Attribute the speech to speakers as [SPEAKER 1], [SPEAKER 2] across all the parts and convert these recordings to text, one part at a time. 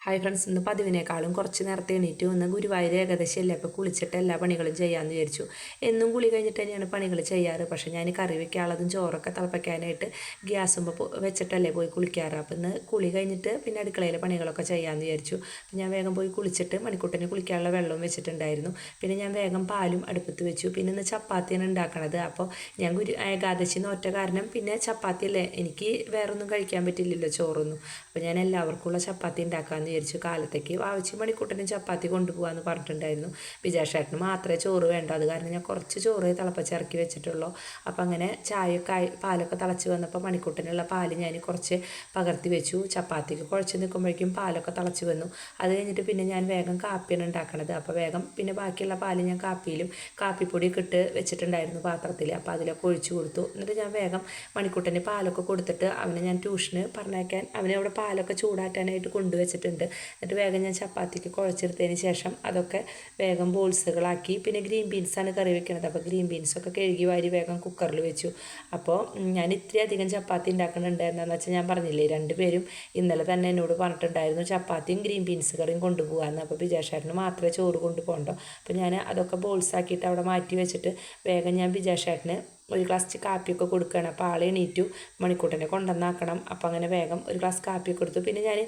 [SPEAKER 1] Hi friends, ഇന്ന് പതിവിനേക്കാളും കുറച്ച് നേരത്തെ എണീറ്റ് വന്ന് ഗുരുവായൂർ ഏകദേശമല്ലേ, അപ്പോൾ കുളിച്ചിട്ട് എല്ലാ പണികളും ചെയ്യാമെന്ന് വിചാരിച്ചു. എന്നും കുളി കഴിഞ്ഞിട്ട് തന്നെയാണ് പണികൾ ചെയ്യാറ്. പക്ഷേ ഞാൻ കറി വെക്കാനുള്ളതും ചോറൊക്കെ തിളപ്പിക്കാനായിട്ട് ഗ്യാസുമ്പോൾ വെച്ചിട്ടല്ലേ പോയി കുളിക്കാറ്. അപ്പോൾ ഇന്ന് കുളി കഴിഞ്ഞിട്ട് പിന്നെ അടുക്കളയിലെ പണികളൊക്കെ ചെയ്യാമെന്ന് വിചാരിച്ചു. അപ്പോൾ ഞാൻ വേഗം പോയി കുളിച്ചിട്ട് മണിക്കൂട്ടന് കുളിക്കാനുള്ള വെള്ളവും വെച്ചിട്ടുണ്ടായിരുന്നു. പിന്നെ ഞാൻ വേഗം പാലും അടുപ്പത്ത് വെച്ചു. പിന്നെ ഇന്ന് ചപ്പാത്തിയാണ് ഉണ്ടാക്കണത്. അപ്പോൾ ഞാൻ ഏകാദശി നോറ്റ കാരണം പിന്നെ ചപ്പാത്തിയല്ലേ, എനിക്ക് വേറൊന്നും കഴിക്കാൻ പറ്റില്ലല്ലോ, ചോറൊന്നും. അപ്പോൾ ഞാൻ എല്ലാവർക്കുള്ള ചപ്പാത്തി ഉണ്ടാക്കാമെന്ന് വിചാരിച്ചു. കാലത്തേക്ക് ആവശ്യം മണിക്കൂട്ടനും ചപ്പാത്തി കൊണ്ടുപോകാമെന്ന് പറഞ്ഞിട്ടുണ്ടായിരുന്നു. വിജയശേട്ടന് മാത്രമേ ചോറ് വേണ്ട, അത് കാരണം ഞാൻ കുറച്ച് ചോറ് തിളപ്പിച്ചിറക്കി വെച്ചിട്ടുള്ളൂ. അപ്പം അങ്ങനെ ചായയൊക്കെ പാലൊക്കെ തിളച്ച് വന്നപ്പോൾ മണിക്കൂട്ടനുള്ള പാല് ഞാൻ കുറച്ച് പകർത്തി വെച്ചു. ചപ്പാത്തിക്ക് കുഴച്ച് നിൽക്കുമ്പോഴേക്കും പാലൊക്കെ തിളച്ച് വന്നു. അത് കഴിഞ്ഞിട്ട് പിന്നെ ഞാൻ വേഗം കാപ്പിയാണ് ഉണ്ടാക്കണത്. അപ്പോൾ വേഗം പിന്നെ ബാക്കിയുള്ള പാല് ഞാൻ കാപ്പിയിലും കാപ്പിപ്പൊടിയൊക്കെ ഇട്ട് വെച്ചിട്ടുണ്ടായിരുന്നു പാത്രത്തിൽ. അപ്പോൾ അതിലൊക്കെ ഒഴിച്ചു കൊടുത്തു. എന്നിട്ട് ഞാൻ വേഗം മണിക്കൂട്ടന് പാലൊക്കെ കൊടുത്തിട്ട് അവനെ ഞാൻ ട്യൂഷന് പറഞ്ഞേക്കാൻ അവനെ അവിടെ പാലൊക്കെ ചൂടാറ്റാനായിട്ട് കൊണ്ടുവച്ചിട്ടുണ്ട്. എന്നിട്ട് വേഗം ഞാൻ ചപ്പാത്തിക്ക് കുഴച്ചെടുത്തതിന് ശേഷം അതൊക്കെ വേഗം ബോൾസുകളാക്കി. പിന്നെ ഗ്രീൻ ബീൻസാണ് കറി വെക്കുന്നത്. അപ്പോൾ ഗ്രീൻ ബീൻസൊക്കെ കഴുകി വാരി വേഗം കുക്കറിൽ വെച്ചു. അപ്പോൾ ഞാൻ ഇത്തിരി അധികം ചപ്പാത്തി ഉണ്ടാക്കുന്നുണ്ട്. എന്താണെന്ന് വെച്ചാൽ ഞാൻ പറഞ്ഞില്ലേ, രണ്ടുപേരും ഇന്നലെ തന്നെ എന്നോട് പറഞ്ഞിട്ടുണ്ടായിരുന്നു ചപ്പാത്തിയും ഗ്രീൻ ബീൻസ് കറിയും കൊണ്ടുപോകാമെന്ന്. അപ്പോൾ വിജയശേട്ടന് മാത്രമേ ചോറ് കൊണ്ടുപോകണ്ടോ. അപ്പോൾ ഞാൻ അതൊക്കെ ബോൾസാക്കിയിട്ട് അവിടെ മാറ്റി വെച്ചിട്ട് വേഗം ഞാൻ വിജയശേട്ടന് ഒരു ഗ്ലാസ് കാപ്പിയൊക്കെ കൊടുക്കുകയാണ്. അപ്പോൾ ആളെ എണീറ്റു, മണിക്കൂട്ടനെ കൊണ്ടുവന്നാക്കണം. അപ്പോൾ അങ്ങനെ വേഗം ഒരു ഗ്ലാസ് കാപ്പിയൊക്കെ കൊടുത്തു. പിന്നെ ഞാൻ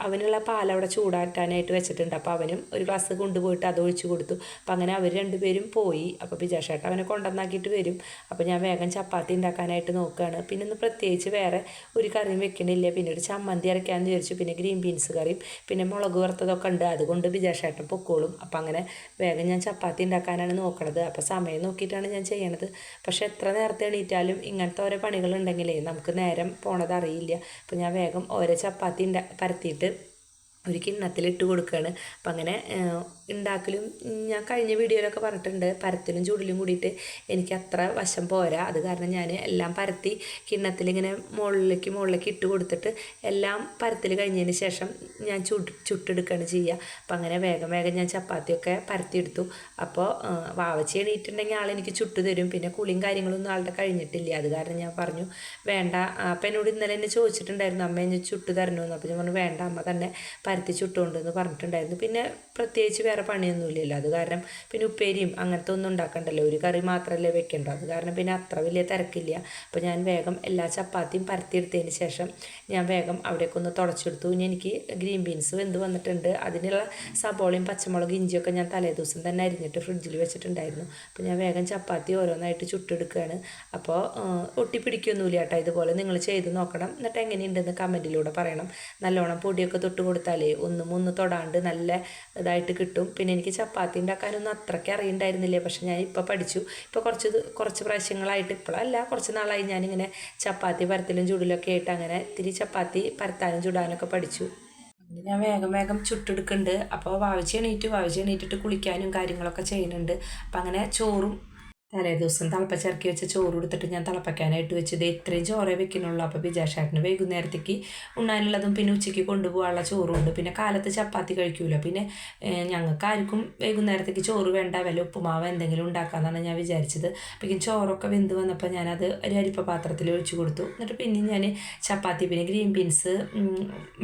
[SPEAKER 1] അവനുള്ള പാലവിടെ ചൂടാറ്റാനായിട്ട് വെച്ചിട്ടുണ്ട്. അപ്പോൾ അവനും ഒരു ഗ്ലാസ് കൊണ്ടുപോയിട്ട് അത് ഒഴിച്ച് കൊടുത്തു. അപ്പോൾ അങ്ങനെ അവർ രണ്ടുപേരും പോയി. അപ്പോൾ വിജയശേട്ടൻ അവനെ കൊണ്ടുവന്നാക്കിയിട്ട് വരും. അപ്പോൾ ഞാൻ വേഗം ചപ്പാത്തി ഉണ്ടാക്കാനായിട്ട് നോക്കുകയാണ്. പിന്നെ ഒന്ന് പ്രത്യേകിച്ച് വേറെ ഒരു കറിയും വെക്കണില്ല. പിന്നെ ഒരു ചമ്മന്തി അരയ്ക്കാമെന്ന് വിചാരിച്ചു. പിന്നെ ഗ്രീൻ ബീൻസ് കറിയും പിന്നെ മുളക് വറുത്തതൊക്കെ ഉണ്ട്, അതുകൊണ്ട് വിജയശേട്ടൻ പൊക്കോളും. അപ്പോൾ അങ്ങനെ വേഗം ഞാൻ ചപ്പാത്തി ഉണ്ടാക്കാനാണ് നോക്കണത്. അപ്പോൾ സമയം നോക്കിയിട്ടാണ് ഞാൻ ചെയ്യണത്. പക്ഷേ എത്ര നേരത്തെ എണീറ്റാലും ഇങ്ങനത്തെ ഓരോ പണികളുണ്ടെങ്കിലേ നമുക്ക് നേരം പോണത് അറിയില്ല. അപ്പോൾ ഞാൻ വേഗം ഓരോ ചപ്പാത്തി പരത്തിയിട്ട് ഒരു കിണ്ണത്തിലിട്ട് കൊടുക്കുകയാണ്. അപ്പം അങ്ങനെ ഉണ്ടാക്കലും ഞാൻ കഴിഞ്ഞ വീഡിയോയിലൊക്കെ പറഞ്ഞിട്ടുണ്ട്, പരത്തിലും ചുടിലും കൂടിയിട്ട് എനിക്ക് അത്ര വശം പോരാ. അത് കാരണം ഞാൻ എല്ലാം പരത്തി കിണ്ണത്തിലിങ്ങനെ മുകളിലേക്ക് ഇട്ട് കൊടുത്തിട്ട് എല്ലാം പരത്തിൽ കഴിഞ്ഞതിന് ശേഷം ഞാൻ ചുട്ടെടുക്കുകയാണ് ചെയ്യുക. അപ്പം അങ്ങനെ വേഗം ഞാൻ ചപ്പാത്തിയൊക്കെ പരത്തിയെടുത്തു. അപ്പോൾ വാവച്ചി എണീറ്റുണ്ടെങ്കിൽ ആളെനിക്ക് ചുട്ടു തരും. പിന്നെ കുളിയും കാര്യങ്ങളൊന്നും ആളുടെ കഴിഞ്ഞിട്ടില്ല, അത് കാരണം ഞാൻ പറഞ്ഞു വേണ്ട. അപ്പം എന്നോട് ഇന്നലെ എന്നെ ചോദിച്ചിട്ടുണ്ടായിരുന്നു അമ്മ എന്നെ ചുട്ടു തരണമെന്ന്. അപ്പോൾ ഞാൻ പറഞ്ഞു വേണ്ട, അമ്മ തന്നെ പരത്തി ചുട്ടുകൊണ്ടെന്ന് പറഞ്ഞിട്ടുണ്ടായിരുന്നു. പിന്നെ പ്രത്യേകിച്ച് വേറെ പണിയൊന്നുമില്ലല്ലോ, അത് കാരണം പിന്നെ ഉപ്പേരിയും അങ്ങനത്തെ ഒന്നും ഉണ്ടാക്കണ്ടല്ലോ, ഒരു കറി മാത്രമല്ലേ വെക്കണ്ടോ, അത് കാരണം പിന്നെ അത്ര വലിയ തിരക്കില്ല. അപ്പോൾ ഞാൻ വേഗം എല്ലാ ചപ്പാത്തിയും പരത്തിയെടുത്തതിന് ശേഷം ഞാൻ വേഗം അവിടേക്ക് ഒന്ന് തുടച്ചെടുത്തു. ഇനി എനിക്ക് ഗ്രീൻ ബീൻസ് വെന്ത് വന്നിട്ടുണ്ട്. അതിനുള്ള സബോളയും പച്ചമുളക് ഇഞ്ചിയൊക്കെ ഞാൻ തലേദിവസം തന്നെ അരിഞ്ഞിട്ട് ഫ്രിഡ്ജിൽ വെച്ചിട്ടുണ്ടായിരുന്നു. അപ്പോൾ ഞാൻ വേഗം ചപ്പാത്തി ഓരോന്നായിട്ട് ചുട്ടെടുക്കുകയാണ്. അപ്പോൾ ഒട്ടിപ്പിടിക്കൊന്നുമില്ല കേട്ടോ. ഇതുപോലെ നിങ്ങൾ ചെയ്ത് നോക്കണം, എന്നിട്ട് എങ്ങനെയുണ്ടെന്ന് കമൻറ്റിലൂടെ പറയണം. നല്ലോണം പൊടിയൊക്കെ തൊട്ട് കൊടുത്താലേ ഒന്ന് തൊടാണ്ട് നല്ല ഇതായിട്ട് കിട്ടും. പിന്നെ എനിക്ക് ചപ്പാത്തി ഉണ്ടാക്കാനൊന്നും അത്രയ്ക്ക് അറിയണ്ടായിരുന്നില്ല, പക്ഷെ ഞാൻ ഇപ്പോൾ പഠിച്ചു. ഇപ്പോൾ കുറച്ച് പ്രാവശ്യങ്ങളായിട്ട്, ഇപ്പോഴല്ല കുറച്ച് നാളായി ഞാനിങ്ങനെ ചപ്പാത്തി പരത്തലും ചുടലൊക്കെ ആയിട്ട് അങ്ങനെ ഇത്തിരി ചപ്പാത്തി പരത്താനും ചുടാനൊക്കെ പഠിച്ചു. ഞാൻ വേഗം ചുട്ടെടുക്കുന്നുണ്ട്. അപ്പോൾ വാവിച്ച് എണീറ്റിട്ട് കുളിക്കാനും കാര്യങ്ങളൊക്കെ ചെയ്യുന്നുണ്ട്. അപ്പം അങ്ങനെ ചോറും തലേദിവസം തിളപ്പിച്ചിറക്കി വെച്ച ചോറ് കൊടുത്തിട്ട് ഞാൻ തിളപ്പിക്കാനായിട്ട് വെച്ചത് ഇത്രയും ചോറേ വെക്കുന്നുള്ളൂ. അപ്പോൾ വിജയശേട്ടന് വൈകുന്നേരത്തേക്ക് ഉണ്ണാനുള്ളതും പിന്നെ ഉച്ചയ്ക്ക് കൊണ്ടുപോകാനുള്ള ചോറുണ്ട്. പിന്നെ കാലത്ത് ചപ്പാത്തി കഴിക്കൂല. പിന്നെ ഞങ്ങൾക്ക് ആർക്കും വൈകുന്നേരത്തേക്ക് ചോറ് വേണ്ട, വല്ല ഉപ്പുമാവ് എന്തെങ്കിലും ഉണ്ടാക്കാമെന്നാണ് ഞാൻ വിചാരിച്ചത്. അപ്പം ചോറൊക്കെ വെന്ത് വന്നപ്പോൾ ഞാനത് ഒരു അരിപ്പ പാത്രത്തിൽ ഒഴിച്ച് കൊടുത്തു. എന്നിട്ട് പിന്നെ ഞാൻ ചപ്പാത്തി പിന്നെ ഗ്രീൻ ബീൻസ്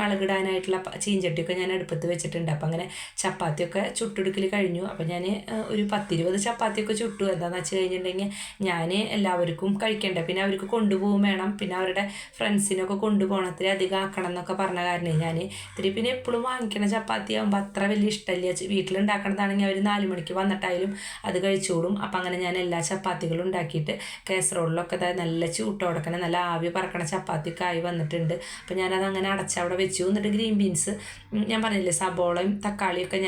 [SPEAKER 1] മുളകിടാനായിട്ടുള്ള ചീഞ്ചട്ടിയൊക്കെ ഞാൻ അടുപ്പത്ത് വെച്ചിട്ടുണ്ട്. അപ്പം അങ്ങനെ ചപ്പാത്തിയൊക്കെ ചുട്ടെടുക്കൽ കഴിഞ്ഞു. അപ്പം ഞാൻ ഒരു 10-20 ചപ്പാത്തിയൊക്കെ ചുട്ടു. എന്താണെന്ന് വെച്ച് കഴിഞ്ഞിട്ടുണ്ടെങ്കിൽ ഞാൻ എല്ലാവർക്കും കഴിക്കണ്ടേ, പിന്നെ അവർക്ക് കൊണ്ടുപോകും വേണം, പിന്നെ അവരുടെ ഫ്രണ്ട്സിനൊക്കെ കൊണ്ടുപോകണത്തിൽ അധികം ആക്കണം എന്നൊക്കെ പറഞ്ഞ കാരണം ഞാൻ ഇത്തിരി പിന്നെ എപ്പോഴും വാങ്ങിക്കണ ചപ്പാത്തി ആകുമ്പോൾ അത്ര വലിയ ഇഷ്ടമില്ല. വീട്ടിലുണ്ടാക്കണതാണെങ്കിൽ അവർ 4 മണിക്ക് വന്നിട്ടായാലും അത് കഴിച്ചോളും. അപ്പം അങ്ങനെ ഞാൻ എല്ലാ ചപ്പാത്തികളും ഉണ്ടാക്കിയിട്ട് കാസറോളിലൊക്കെ നല്ല ചൂട്ടോടക്കണ നല്ല ആവി പറക്കണ ചപ്പാത്തിയൊക്കെ ആയി വന്നിട്ടുണ്ട്. അപ്പം ഞാനത് അങ്ങനെ അടച്ചവിടെ വെച്ചു. എന്നിട്ട് ഗ്രീൻ ബീൻസ് ഞാൻ പറഞ്ഞില്ലേ, സബോളയും തക്കാളിയൊക്കെ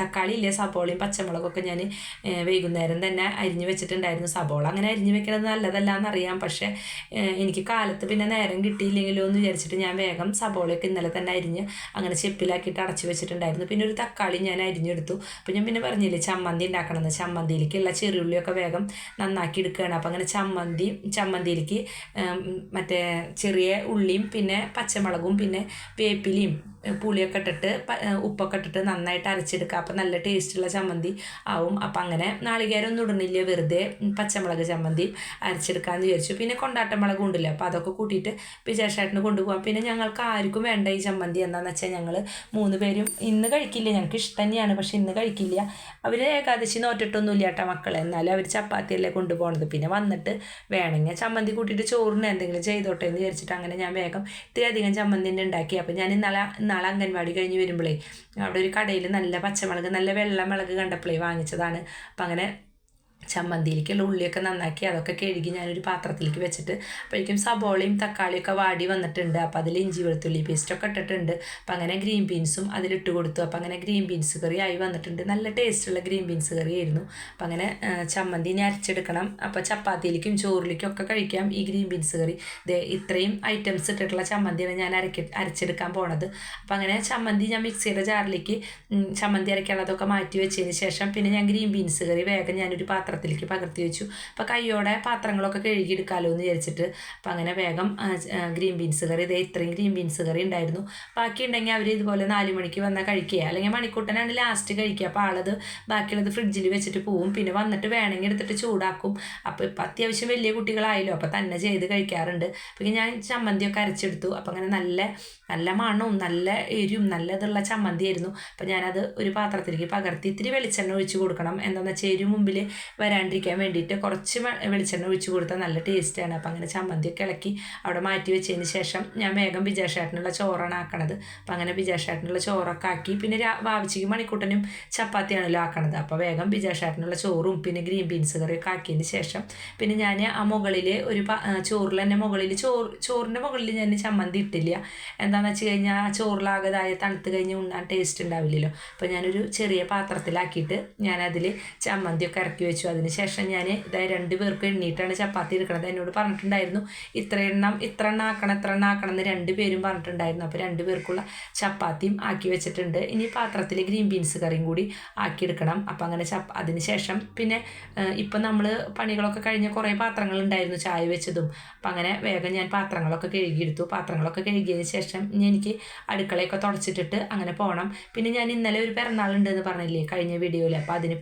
[SPEAKER 1] തക്കാളി സബോളയും പച്ചമുളകൊക്കെ ഞാൻ വൈകുന്നേരം തന്നെ അരിഞ്ഞ് വെച്ചിട്ടുണ്ടായിരുന്നു. സബോള അങ്ങനെ അരിഞ്ഞ് വെക്കുന്നത് നല്ലതല്ല എന്നറിയാം, പക്ഷേ എനിക്ക് കാലത്ത് പിന്നെ നേരം കിട്ടിയില്ലെങ്കിലോ എന്ന് വിചാരിച്ചിട്ട് ഞാൻ വേഗം സബോളയൊക്കെ ഇന്നലെ തന്നെ അരിഞ്ഞ് അങ്ങനെ ചെപ്പിലാക്കിയിട്ട് അടച്ച് വെച്ചിട്ടുണ്ടായിരുന്നു. പിന്നെ ഒരു തക്കാളി ഞാൻ അരിഞ്ഞെടുത്തു. അപ്പോൾ ഞാൻ പിന്നെ പറഞ്ഞില്ലേ ചമ്മന്തി ഉണ്ടാക്കണമെന്ന്, ചമ്മന്തിയിലേക്കുള്ള ചെറിയുള്ളിയൊക്കെ വേഗം നന്നാക്കി എടുക്കുകയാണ്. അപ്പോൾ അങ്ങനെ ചമ്മന്തിയിലേക്ക് മറ്റേ ചെറിയ ഉള്ളിയും പിന്നെ പച്ചമുളകും പിന്നെ വേപ്പിലയും പുളിയൊക്കെ ഇട്ടിട്ട് ഉപ്പൊക്കെ ഇട്ടിട്ട് നന്നായിട്ട് അരച്ചെടുക്കുക. അപ്പം നല്ല ടേസ്റ്റുള്ള ചമ്മന്തി ആവും. അപ്പം അങ്ങനെ നാളികേരം ഒന്നും ഇടണില്ല, വെറുതെ വെറുതെ പച്ചമുളക് ചമ്മന്തി അരച്ചെടുക്കാമെന്ന് വിചാരിച്ചു. പിന്നെ കൊണ്ടാട്ടം മുളകും ഉണ്ടല്ലോ, അപ്പോൾ അതൊക്കെ കൂട്ടിയിട്ട് വിജേഷേട്ടന് കൊണ്ടുപോകാം. പിന്നെ ഞങ്ങൾക്ക് ആർക്കും വേണ്ട ഈ ചമ്മന്തി എന്താണെന്ന് വെച്ചാൽ ഞങ്ങൾ 3 പേരും ഇന്ന് കഴിക്കില്ല. ഞങ്ങൾക്ക് ഇഷ്ടം തന്നെയാണ്, പക്ഷെ ഇന്ന് കഴിക്കില്ല. അവർ ഏകാദശി നോറ്റിട്ടൊന്നുമില്ല കേട്ടോ മക്കളെ, എന്നാലും അവർ ചപ്പാത്തിയല്ലേ കൊണ്ടുപോകണത്. പിന്നെ വന്നിട്ട് വേണമെങ്കിൽ ചമ്മന്തി കൂട്ടിയിട്ട് ചോറിന് എന്തെങ്കിലും ചെയ്തോട്ടെ എന്ന് വിചാരിച്ചിട്ട് അങ്ങനെ ഞാൻ വേഗം ഇത്തിരി അധികം ചമ്മന്തി തന്നെ ഉണ്ടാക്കി. അപ്പോൾ ഞാൻ ഇന്നാളെ അംഗൻവാടി കഴിഞ്ഞ് വരുമ്പോഴേ അവിടെ ഒരു കടയിൽ നല്ല പച്ചമുളക്, നല്ല വെള്ള മുളക് കണ്ടപ്പോഴേ വാങ്ങിച്ചതാണ്. അപ്പം അങ്ങനെ ചമ്മന്തിയിലേക്കുള്ള ഉള്ളിയൊക്കെ നന്നാക്കി അതൊക്കെ കഴുകി ഞാനൊരു പാത്രത്തിലേക്ക് വെച്ചിട്ട് അപ്പോഴേക്കും സബോളയും തക്കാളിയൊക്കെ വാടി വന്നിട്ടുണ്ട്. അപ്പോൾ അതിൽ ഇഞ്ചി വെളുത്തുള്ളി പേസ്റ്റൊക്കെ ഇട്ടിട്ടുണ്ട്. അപ്പോൾ അങ്ങനെ ഗ്രീൻ ബീൻസും അതിലിട്ട് കൊടുത്തു. അപ്പോൾ അങ്ങനെ ഗ്രീൻ ബീൻസ് കറി ആയി വന്നിട്ടുണ്ട്. നല്ല ടേസ്റ്റുള്ള ഗ്രീൻ ബീൻസ് കറി ആയിരുന്നു. അപ്പോൾ അങ്ങനെ ചമ്മന്തി ഇനി അരച്ചെടുക്കണം. അപ്പോൾ ചപ്പാത്തിയിലേക്കും ചോറിലേക്കും ഒക്കെ കഴിക്കാം ഈ ഗ്രീൻ ബീൻസ് കറി. ഇത്രയും ഐറ്റംസ് ഇട്ടിട്ടുള്ള ചമ്മന്തിയാണ് ഞാൻ അരച്ചെടുക്കാൻ പോണത്. അപ്പോൾ അങ്ങനെ ചമ്മന്തി ഞാൻ മിക്സിയുടെ ജാറിലേക്ക് ചമ്മന്തി അരയ്ക്കാനുള്ളതൊക്കെ മാറ്റി വെച്ചതിന് ശേഷം പിന്നെ ഞാൻ ഗ്രീൻ ബീൻസ് കറി വേഗം ഞാനൊരു പാത്രത്തിലേക്ക് പകർത്തി വെച്ചു. അപ്പോൾ കയ്യോടെ പാത്രങ്ങളൊക്കെ കഴുകിയെടുക്കാമല്ലോ എന്ന് വിചാരിച്ചിട്ട് അപ്പോൾ അങ്ങനെ വേഗം ഗ്രീൻ ബീൻസ് കറി, ഇത്രയും ഗ്രീൻ ബീൻസ് കറി ഉണ്ടായിരുന്നു. ബാക്കി ഉണ്ടെങ്കിൽ അവർ ഇതുപോലെ 4 മണിക്ക് വന്നാൽ കഴിക്കുക, അല്ലെങ്കിൽ മണിക്കൂട്ടനാണ് ലാസ്റ്റ് കഴിക്കുക. അപ്പോൾ ആളത് ബാക്കിയുള്ളത് ഫ്രിഡ്ജിൽ വെച്ചിട്ട് പോവും. പിന്നെ വന്നിട്ട് വേണമെങ്കിൽ എടുത്തിട്ട് ചൂടാക്കും. അപ്പോൾ ഇപ്പം അത്യാവശ്യം വലിയ കുട്ടികളായല്ലോ, അപ്പോൾ തന്നെ ചെയ്ത് കഴിക്കാറുണ്ട്. അപ്പോൾ ഞാൻ ചമ്മന്തിയൊക്കെ അരച്ചെടുത്തു. അപ്പോൾ അങ്ങനെ നല്ല മണവും നല്ല എരിവും നല്ലതുള്ള ചമ്മന്തിയായിരുന്നു. അപ്പോൾ ഞാനത് ഒരു പാത്രത്തിലേക്ക് പകർത്തി ഇത്തിരി വെളിച്ചെണ്ണ ഒഴിച്ച് കൊടുക്കണം. എന്താണെന്ന് വെച്ചാൽ എരിവ് മുമ്പിൽ വരാണ്ടിരിക്കാൻ വേണ്ടിയിട്ട് കുറച്ച് വെളിച്ചെണ്ണ ഒഴിച്ച് കൊടുത്താൽ നല്ല ടേസ്റ്റാണ്. അപ്പോൾ അങ്ങനെ ചമ്മന്തിയൊക്കെ ഇളക്കി അവിടെ മാറ്റി വെച്ചതിന് ശേഷം ഞാൻ വേഗം വിജേഷേട്ടനുള്ള ചോറാണ് ആക്കണത്. അപ്പോൾ അങ്ങനെ വിജേഷേട്ടനുള്ള ചോറൊക്കെ ആക്കി പിന്നെ വാവിച്ചിക്ക് മണിക്കൂട്ടനും ചപ്പാത്തിയാണല്ലോ ആക്കണത്. അപ്പോൾ വേഗം വിജേഷേട്ടനുള്ള ചോറും പിന്നെ ഗ്രീൻ ബീൻസ് കറിയൊക്കെ ആക്കിയതിന് ശേഷം പിന്നെ ഞാൻ ആ മുകളിൽ ഒരു ചോറിൽ തന്നെ ചോറിൻ്റെ മുകളിൽ ഞാൻ ചമ്മന്തി ഇട്ടില്ല. എന്താണെന്ന് വെച്ച് കഴിഞ്ഞാൽ ആ ചോറിലാകതായ തണുത്ത് കഴിഞ്ഞ് ഉണ്ണാൻ ടേസ്റ്റ് ഉണ്ടാവില്ലല്ലോ. അപ്പോൾ ഞാനൊരു ചെറിയ പാത്രത്തിലാക്കിയിട്ട് ഞാനതിൽ ചമ്മന്തിയൊക്കെ ഇറക്കി വെച്ചു. അതിന് ശേഷം ഞാൻ 2 പേർക്ക് എണ്ണീട്ടാണ് ചപ്പാത്തി എടുക്കണത്. എന്നോട് പറഞ്ഞിട്ടുണ്ടായിരുന്നു ഇത്ര എണ്ണം ആക്കണം എന്ന് 2 പേരും പറഞ്ഞിട്ടുണ്ടായിരുന്നു. അപ്പോൾ 2 പേർക്കുള്ള ചപ്പാത്തിയും ആക്കി വെച്ചിട്ടുണ്ട്. ഇനി പാത്രത്തിൽ ഗ്രീൻ ബീൻസ് കറിയും കൂടി ആക്കിയെടുക്കണം. അപ്പോൾ അങ്ങനെ അതിന് ശേഷം പിന്നെ ഇപ്പം നമ്മൾ പണികളൊക്കെ കഴിഞ്ഞ് കുറേ പാത്രങ്ങളുണ്ടായിരുന്നു ചായ വെച്ചതും. അപ്പം അങ്ങനെ വേഗം ഞാൻ പാത്രങ്ങളൊക്കെ കഴുകിയെടുത്തു. പാത്രങ്ങളൊക്കെ കഴുകിയതിന് ശേഷം ഇനി എനിക്ക് അടുക്കളയൊക്കെ തുടച്ചിട്ടിട്ട് അങ്ങനെ പോകണം. പിന്നെ ഞാൻ ഇന്നലെ ഒരു പിറന്നാളുണ്ടെന്ന് പറഞ്ഞില്ലേ കഴിഞ്ഞ വീഡിയോയിൽ, അപ്പോൾ അതിന്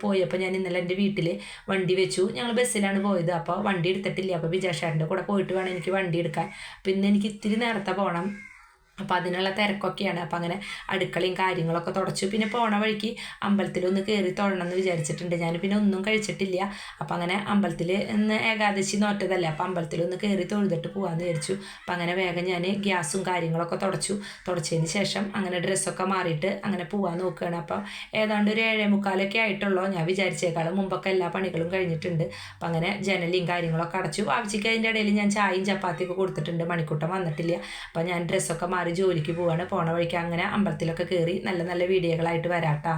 [SPEAKER 1] പോയപ്പോൾ ഞാൻ ഇന്നലെ എൻ്റെ വീട്ടിൽ വണ്ടി വെച്ചു. ഞങ്ങൾ ബസ്സിലാണ് പോയത്. അപ്പോൾ വണ്ടി എടുത്തിട്ടില്ല. അപ്പോൾ വിജേഷേട്ടൻ്റെ കൂടെ പോയിട്ട് വേണം എനിക്ക് വണ്ടി എടുക്കാൻ. പിന്നെ എനിക്ക് ഇത്തിരി നേരത്തെ പോകണം. അപ്പോൾ അതിനുള്ള തിരക്കൊക്കെയാണ്. അപ്പോൾ അങ്ങനെ അടുക്കളയും കാര്യങ്ങളൊക്കെ തുടച്ചു. പിന്നെ പോണ വഴിക്ക് അമ്പലത്തിലൊന്ന് കയറി തൊഴണം എന്ന് വിചാരിച്ചിട്ടുണ്ട്. ഞാൻ പിന്നെ ഒന്നും കഴിച്ചിട്ടില്ല. അപ്പോൾ അങ്ങനെ അമ്പലത്തിൽ ഇന്ന് ഏകാദശി നോറ്റതല്ലേ, അപ്പോൾ അമ്പലത്തിലൊന്ന് കയറി തൊഴുതിട്ട് പോകാമെന്ന് വിചാരിച്ചു. അപ്പോൾ അങ്ങനെ വേഗം ഞാൻ ഗ്യാസും കാര്യങ്ങളൊക്കെ തുടച്ചതിന് ശേഷം അങ്ങനെ ഡ്രസ്സൊക്കെ മാറിയിട്ട് അങ്ങനെ പോകാൻ നോക്കുകയാണ്. അപ്പോൾ ഏതാണ്ട് ഒരു 7:45 ആയിട്ടുള്ളൂ. ഞാൻ വിചാരിച്ചേക്കാളും മുമ്പൊക്കെ എല്ലാ പണികളും കഴിഞ്ഞിട്ടുണ്ട്. അപ്പോൾ അങ്ങനെ ജനലും കാര്യങ്ങളൊക്കെ അടച്ചു. ആവശ്യക്ക് അതിൻ്റെ ഇടയിൽ ഞാൻ ചായയും ചപ്പാത്തിയൊക്കെ കൊടുത്തിട്ടുണ്ട്. മണിക്കൂട്ടം വന്നിട്ടില്ല. അപ്പോൾ ഞാൻ ഡ്രസ്സൊക്കെ ജോലിക്ക് പോവാണ്. പോണ വഴിക്ക് അങ്ങനെ അമ്പലത്തിലൊക്കെ കയറി നല്ല വീഡിയോകളായിട്ട് വരാം കേട്ടോ.